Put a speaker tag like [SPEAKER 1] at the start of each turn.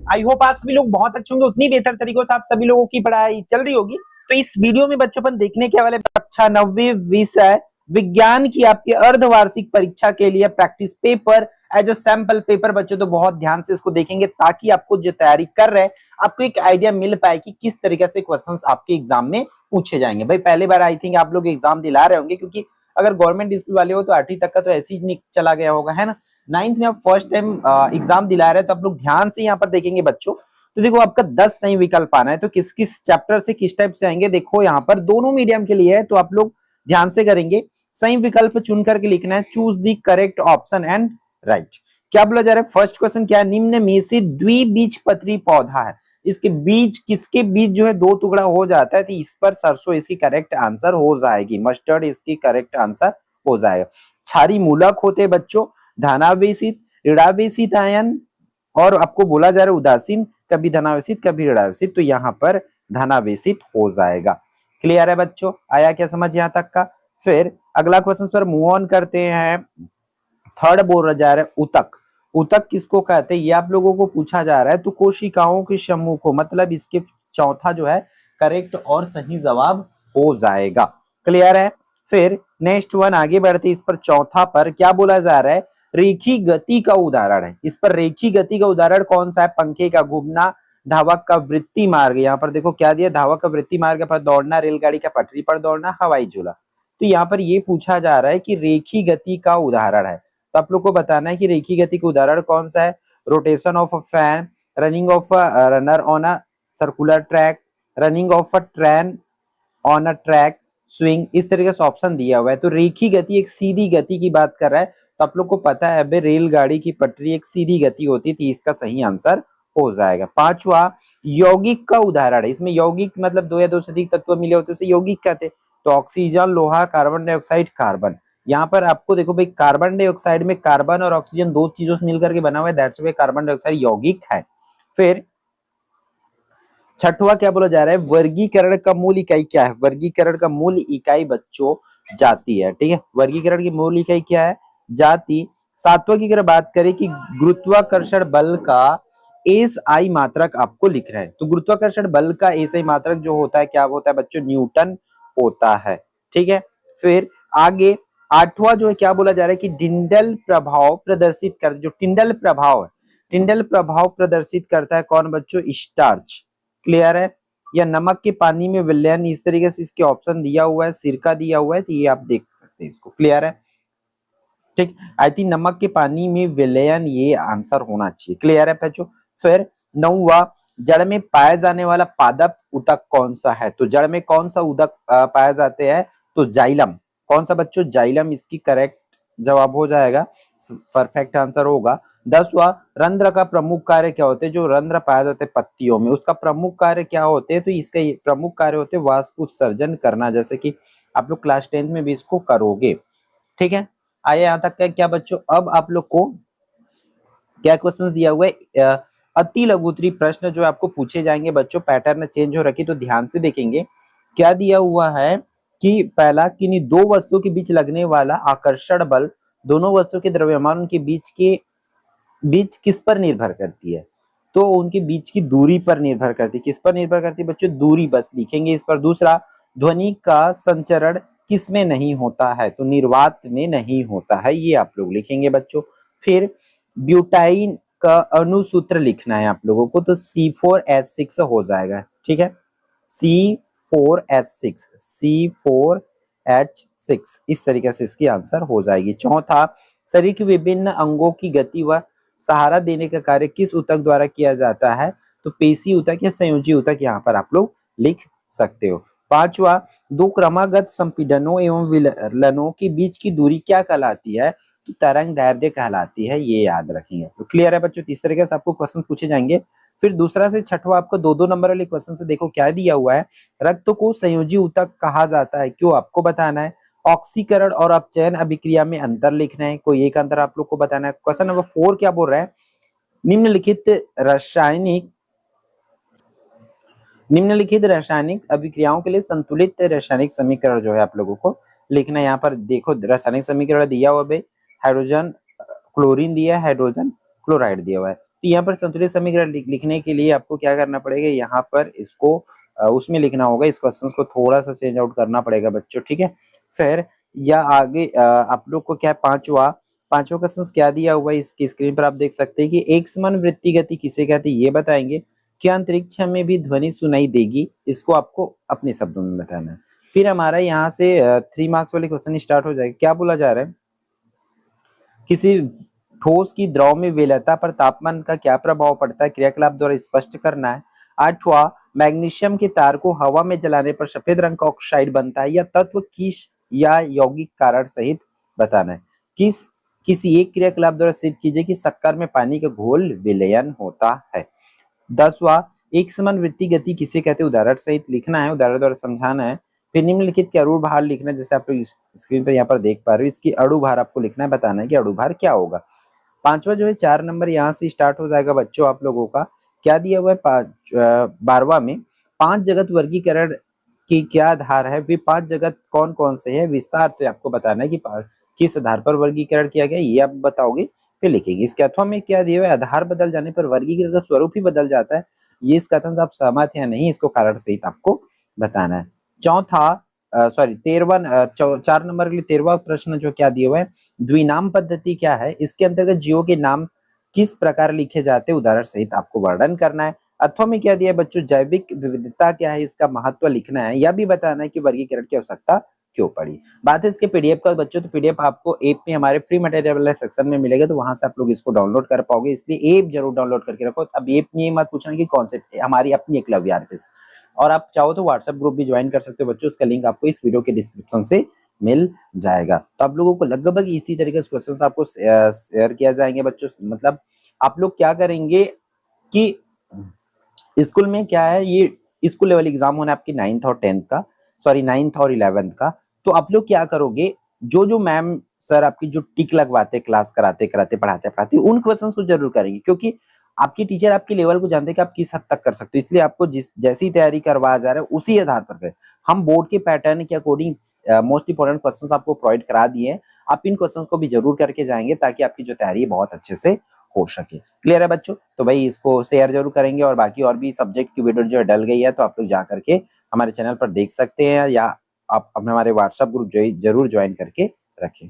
[SPEAKER 1] I hope आप सभी लोग बहुत अच्छे होंगे, उतनी बेहतर तरीकों से आप सभी लोगों की पढ़ाई चल रही होगी। तो इस वीडियो में बच्चों अपन देखने के वाले कक्षा 9वीं विषय विज्ञान की आपकी अर्धवार्षिक परीक्षा के लिए practice paper as a sample paper बच्चों, तो बहुत ध्यान से इसको देखेंगे ताकि आपको जो तैयारी कर रहे हैं आपको एक आइडिया मिल पाए कि किस तरीके से क्वेश्चंस आपके एग्जाम में पूछे जाएंगे। भाई पहली बार आई थिंक आप लोग एग्जाम दिला रहे होंगे, क्योंकि अगर गवर्नमेंट स्कूल वाले हो तो 8वीं तक का तो ऐसे ही चला गया होगा, है ना। 9th में आप फर्स्ट टाइम एग्जाम दिला रहे हैं तो आप लोग ध्यान से यहाँ पर देखेंगे बच्चों। तो देखो आपका 10 सही विकल्प आना है, तो किस किस चैप्टर से किस टाइप से आएंगे देखो यहाँ पर दोनों मीडियम के लिए है, तो आप लोग ध्यान से करेंगे। सही विकल्प चुन करके लिखना है, choose the correct option and right. क्या बोला जा रहा है, फर्स्ट क्वेश्चन क्या है, निम्न में से द्विबीजपत्री पौधा है, इसके बीज किसके बीज जो है दो टुकड़ा हो जाता है, तो इस पर सरसों इसकी करेक्ट आंसर हो जाएगी, मस्टर्ड इसकी करेक्ट आंसर हो जाएगा। क्षारी मूलक होते हैं बच्चों, धनावेशित ऋणावेशित आयन, और आपको बोला जा रहा है उदासीन, कभी धनावेशित कभी ऋणावेशित, तो यहाँ पर धनावेशित हो जाएगा। क्लियर है बच्चों, आया क्या समझ यहाँ तक का। फिर अगला क्वेश्चन पर मूव ऑन करते हैं। थर्ड बोला जा रहा है उतक, उतक किसको कहते हैं ये आप लोगों को पूछा जा रहा है, तो कोशिकाओं के समूह को, मतलब इसके चौथा जो है करेक्ट और सही जवाब हो जाएगा। क्लियर है। फिर नेक्स्ट वन आगे बढ़ते, इस पर चौथा पर क्या बोला जा रहा है, रेखी गति का उदाहरण है। इस पर रेखी गति का उदाहरण कौन सा है, पंखे का घूमना, धावक का वृत्ति मार्ग, यहाँ पर देखो क्या दिया, धावक का वृत्ति मार्ग पर दौड़ना, रेलगाड़ी का पटरी पर दौड़ना, हवाई झूला। तो यहाँ पर ये पूछा जा रहा है कि रेखी गति का उदाहरण है, तो आप लोग को बताना है कि रेखी गति का उदाहरण कौन सा है, rotation of a fan, running of a runner on a circular track, running of a train on a track, swing, इस तरीके से ऑप्शन दिया हुआ है। तो रेखी गति एक सीधी गति की बात कर रहा है, तो आप लोग को पता है अबे रेलगाड़ी की पटरी एक सीधी गति होती थी, इसका सही आंसर हो जाएगा। पांचवा यौगिक का उदाहरण है, इसमें यौगिक मतलब दो या दो से अधिक तत्व मिले होते उसे यौगिक कहते हैं। तो ऑक्सीजन, लोहा, कार्बन डाइऑक्साइड, कार्बन, यहाँ पर आपको देखो भाई कार्बन डाइऑक्साइड में कार्बन और ऑक्सीजन दो चीजों से मिलकर के बना हुआ है, दैट्स व्हाई कार्बन डाइऑक्साइड यौगिक है। फिर छठवा क्या बोला जा रहा है, वर्गीकरण का मूल इकाई क्या है, वर्गीकरण का मूल इकाई बच्चों जाति है, ठीक है। वर्गीकरण की मूल इकाई क्या है, जाति। सातवां की अगर बात करें कि गुरुत्वाकर्षण बल का एस आई मात्रक आपको लिख रहे हैं, तो गुरुत्वाकर्षण बल का एस आई मात्रक जो होता है क्या होता है बच्चों, न्यूटन होता है, ठीक है। फिर आगे आठवां जो है क्या बोला जा रहा है कि टिंडल प्रभाव प्रदर्शित कर, जो टिंडल प्रभाव है, टिंडल प्रभाव प्रदर्शित करता है कौन बच्चों, स्टार्च। क्लियर है। या नमक के पानी में विलयन, इस तरीके से इसके ऑप्शन दिया हुआ है, सिरका दिया हुआ है, तो ये आप देख सकते हैं इसको। क्लियर है, ठीक। आई थिंक नमक के पानी में विलयन ये आंसर होना चाहिए। क्लियर है बच्चों। फिर नौवा, जड़ में पाया जाने वाला पादप उतक कौन सा है, तो जड़ में कौन सा उदक पाया जाते हैं, तो जाइलम। कौन सा बच्चों, जाइलम इसकी करेक्ट जवाब हो जाएगा, परफेक्ट आंसर होगा। 10वां, रंध्र का प्रमुख कार्य क्या होते हैं, जो रंध्र पाया जाते हैं पत्तियों में उसका प्रमुख कार्य क्या होते हैं, तो इसका प्रमुख कार्य होते हैं वाष्प उत्सर्जन करना, जैसे कि आप लोग क्लास 10 में भी इसको करोगे, ठीक है। आइए यहाँ तक का क्या बच्चों, अब आप लोग को क्या क्वेश्चन दिया हुआ है, अति लघुत्तरी प्रश्न जो आपको पूछे जाएंगे बच्चों, पैटर्न चेंज हो रखी, तो ध्यान से देखेंगे। क्या दिया हुआ है कि पहला, किन्हीं दो वस्तुओं के बीच लगने वाला आकर्षण बल दोनों वस्तुओं के द्रव्यमान उनके बीच किस पर निर्भर करती है, तो उनके बीच की दूरी पर निर्भर करती है। किस पर निर्भर करती है बच्चों, दूरी, बस लिखेंगे इस पर। दूसरा, ध्वनि का संचरण किस में नहीं होता है, तो निर्वात में नहीं होता है, ये आप लोग लिखेंगे बच्चों। फिर ब्यूटाइन का अणुसूत्र लिखना है आप लोगों को, तो C4H6 हो जाएगा, ठीक है। C4H6, C4H6, इस तरीके से इसकी आंसर हो जाएगी। चौथा, शरीर के विभिन्न अंगों की गति व सहारा देने का कार्य किस ऊतक द्वारा किया जाता है, तो पेशी ऊतक या संयोजी ऊतक यहाँ पर आप लोग लिख सकते हो। पांचवा, दो क्रमागत संपीड़नों एवं विलयनों के बीच की दूरी क्या कहलाती है, तो तरंग दैर्ध्य कहलाती है, ये याद रखिए। तो क्लियर है बच्चों, इस तरीके से आपको क्वेश्चन पूछे जाएंगे। फिर दूसरा से छठवा आपको दो दो नंबर वाले क्वेश्चन से देखो क्या दिया हुआ है, रक्त को संयोजी ऊतक कहा जाता है, क्यों आपको बताना है। ऑक्सीकरण और अपचयन अभिक्रिया में अंतर लिखना है, कोई एक अंतर आप लोग को बताना है। क्वेश्चन नंबर 4 क्या बोल रहा है, निम्नलिखित रासायनिक अभिक्रियाओं के लिए संतुलित रासायनिक समीकरण जो है आप लोगों को लिखना है। यहाँ पर देखो रासायनिक समीकरण दिया हुआ है, हाइड्रोजन क्लोरीन दिया है, हाइड्रोजन क्लोराइड दिया हुआ है। तो यहाँ पर संतुलित समीकरण लिखने के लिए आपको क्या करना पड़ेगा, यहाँ पर इसको उसमें लिखना होगा, इस क्वेश्चन को थोड़ा सा चेंज आउट करना पड़ेगा बच्चों, ठीक है। फिर या आगे आप लोग को क्या पांचवा क्वेश्चन क्या दिया हुआ है, इसकी स्क्रीन पर आप देख सकते हैं कि एक समान वृत्तीय गति किसे कहते हैं, ये बताएंगे। क्या अंतरिक्ष में भी ध्वनि सुनाई देगी, इसको आपको अपने शब्दों में बताना है। फिर हमारा यहाँ से 3 मार्क्स वाले क्वेश्चन स्टार्ट हो जाएगा। क्या बोला जा रहा है, किसी ठोस की द्रव में विलयता पर तापमान का क्या प्रभाव पड़ता है, क्रियाकलाप द्वारा स्पष्ट करना है। आठवां, मैग्नीशियम के तार को हवा में जलाने पर सफेद रंग का ऑक्साइड बनता है, या तत्व किस या यौगिक कारण सहित बताना है। किसी एक क्रियाकलाप द्वारा सिद्ध कीजिए कि शक्कर में पानी का घोल विलयन होता है। 10वां, एक समान वृत्तीय गति किसे कहते हैं, उदाहरण सहित लिखना है, उदाहरण द्वारा समझाना है। फिर निम्नलिखित के अणु भार लिखना है, जैसे आप लोग स्क्रीन पर यहाँ पर देख पा रहे हो, इसकी अणु भार आपको लिखना है, बताना है कि अणु भार क्या होगा। पांचवा जो है 4 नंबर यहाँ से स्टार्ट हो जाएगा बच्चों आप लोगों का। क्या दिया हुआ है 12वां में, 5 जगत वर्गीकरण की क्या आधार है, वे 5 जगत कौन कौन से हैं, विस्तार से आपको बताना है कि किस आधार पर वर्गीकरण किया गया, ये आप बताओगे फिर लिखेंगे। इसके अथवा में क्या दिया हुआ है, आधार बदल जाने पर वर्गीकरण का स्वरूप ही बदल जाता है, ये इस कथन से आप सहमत है या नहीं, इसको कारण सहित आपको बताना है। चौथा 4 नंबर के लिए 13वां प्रश्न जो क्या दिया हुआ है, द्विनाम पद्धति क्या है, इसके अंतर्गत जीवों के नाम किस प्रकार लिखे जाते हैं, उदाहरण सहित आपको वर्णन करना है। अथवा में क्या दिया है बच्चों, जैविक विविधता क्या है, इसका महत्व लिखना है, यह भी बताना है कि वर्गीकरण की आवश्यकता क्यों पड़ी। बात है इसके पीडीएफ का बच्चों, तो पीडीएफ आपको ऐप में हमारे फ्री मटेरियल वाले सेक्शन में मिलेगा, तो वहां से आप लोग इसको डाउनलोड कर पाओगे, इसलिए ऐप जरूर डाउनलोड करके रखो। अब ऐप में ये मत पूछना कि कौन से, हमारी अपनी एकलव्य आरपीएस, और आप चाहो तो व्हाट्सएप ग्रुप भी ज्वाइन कर सकते हो बच्चों, उसका लिंक आपको इस वीडियो के डिस्क्रिप्शन से मिल जाएगा। तो आप लोगों को लगभग इसी तरीके से क्वेश्चंस आपको शेयर किया जाएंगे बच्चों। मतलब आप लोग क्या करेंगे कि स्कूल में क्या है, ये स्कूल लेवल एग्जाम होना है आपकी 9th और 10th का, सॉरी 9th और 11th का। तो आप लोग क्या करोगे, जो जो मैम सर आपकी जो टिक लगवाते, क्लास कराते कराते पढ़ाते उन क्वेश्चंस को जरूर करेंगे, क्योंकि आपकी टीचर आपके लेवल को जानते हैं कि आप किस हद तक कर सकते हो, इसलिए आपको जैसी तैयारी करवाया जा रहा है उसी आधार पर करें। हम बोर्ड के पैटर्न के अकॉर्डिंग मोस्ट इंपोर्टेंट क्वेश्चंस आपको प्रोवाइड करा दिए हैं, आप इन क्वेश्चंस को भी जरूर करके जाएंगे, ताकि आपकी जो तैयारी है बहुत अच्छे से हो सके। क्लियर है बच्चों, तो भाई इसको शेयर जरूर करेंगे, और बाकी और भी सब्जेक्ट की वीडियो जो है डल गई है, तो आप लोग जा करके हमारे चैनल पर देख सकते हैं, या आप हमारे व्हाट्सएप ग्रुप जरूर ज्वाइन करके रखें।